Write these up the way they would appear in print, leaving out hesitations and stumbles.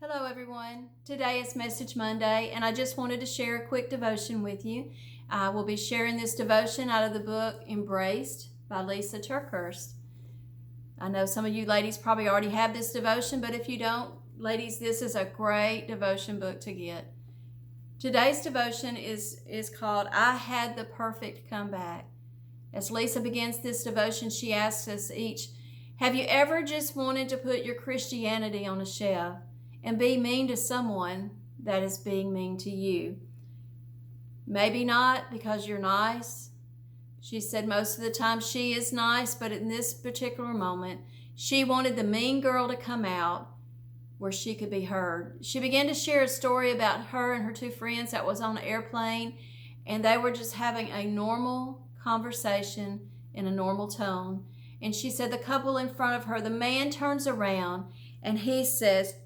Hello, everyone. Today is Message Monday, and I just wanted to share a quick devotion with you. I will be sharing this devotion out of the book Embraced by Lysa TerKeurst. I know some of you ladies probably already have this devotion, but if you don't, ladies, this is a great devotion book to get. Today's devotion is called I Had the Perfect Comeback. As Lysa begins this devotion, she asks us each, have you ever just wanted to put your Christianity on a shelf and be mean to someone that is being mean to you? Maybe not because you're nice. She said most of the time she is nice, but in this particular moment, she wanted the mean girl to come out where she could be heard. She began to share a story about her and her two friends that was on an airplane, and they were just having a normal conversation in a normal tone. And she said the couple in front of her, the man turns around and he says,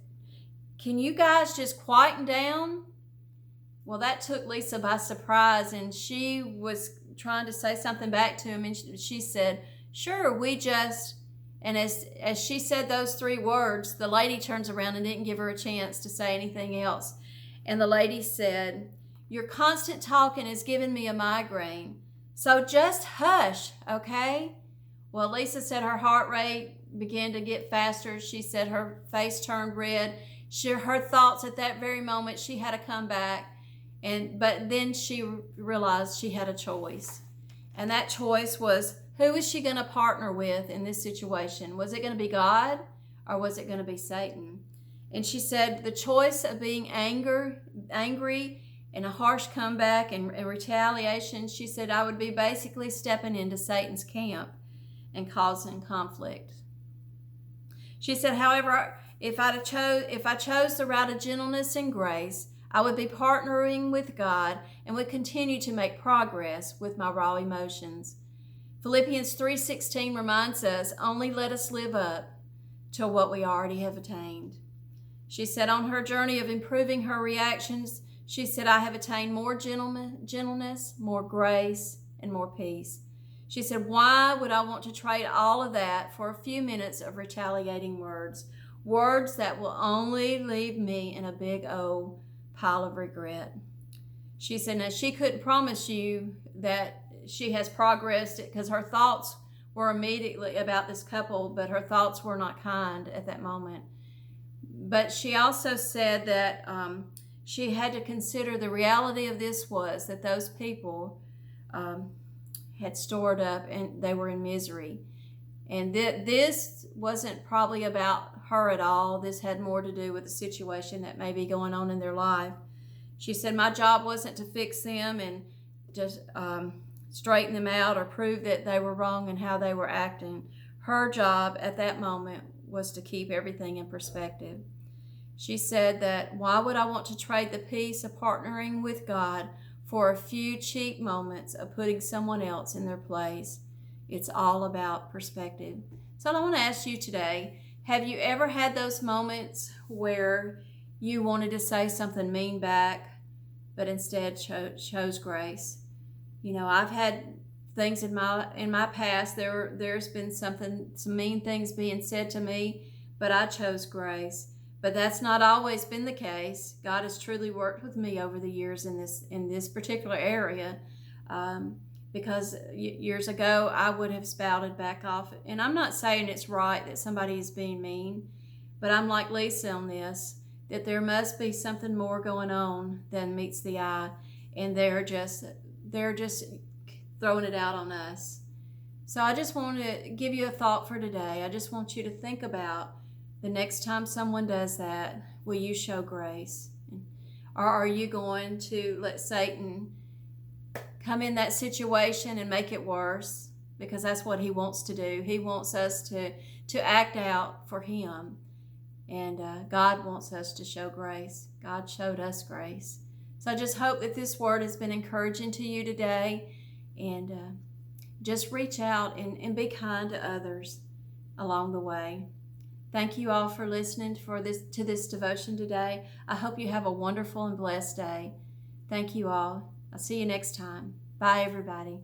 can you guys just quieten down? Well, that took Lysa by surprise, and she was trying to say something back to him, and she said, sure, we just... And as she said those three words, the lady turns around and didn't give her a chance to say anything else. And the lady said, your constant talking is giving me a migraine, so just hush, okay? Well, Lysa said her heart rate began to get faster. She said her face turned red. Her thoughts at that very moment, she had to come back. But then she realized she had a choice. And that choice was, who is she going to partner with in this situation? Was it going to be God or was it going to be Satan? And she said the choice of being angry and a harsh comeback and retaliation, she said I would be basically stepping into Satan's camp and causing conflict. She said, however, if I chose the route of gentleness and grace, I would be partnering with God and would continue to make progress with my raw emotions. Philippians 3:16 reminds us, only let us live up to what we already have attained. She said on her journey of improving her reactions, she said, I have attained more gentleness, more grace, and more peace. She said, why would I want to trade all of that for a few minutes of retaliating words? Words that will only leave me in a big old pile of regret. She said, now she couldn't promise you that she has progressed because her thoughts were immediately about this couple, but her thoughts were not kind at that moment. But she also said that she had to consider the reality of this was that those people had stored up and they were in misery. And this wasn't probably about her at all. This had more to do with the situation that may be going on in their life. She said, my job wasn't to fix them and just straighten them out or prove that they were wrong in how they were acting. Her job at that moment was to keep everything in perspective. She said that, why would I want to trade the peace of partnering with God for a few cheap moments of putting someone else in their place? It's all about perspective. So I want to ask you today, have you ever had those moments where you wanted to say something mean back, but instead chose grace? You know, I've had things in my past, there's been some mean things being said to me, but I chose grace. But that's not always been the case. God has truly worked with me over the years in this particular area. Because years ago I would have spouted back off. And I'm not saying it's right that somebody is being mean, but I'm like Lysa on this, that there must be something more going on than meets the eye, and they're just throwing it out on us. So I just want to give you a thought for today. I just want you to think about the next time someone does that, will you show grace? Or are you going to let Satan come in that situation and make it worse? Because that's what he wants to do. He wants us to act out for him. And God wants us to show grace. God showed us grace. So I just hope that this word has been encouraging to you today. And just reach out and be kind to others along the way. Thank you all for listening to this devotion today. I hope you have a wonderful and blessed day. Thank you all. I'll see you next time. Bye, everybody.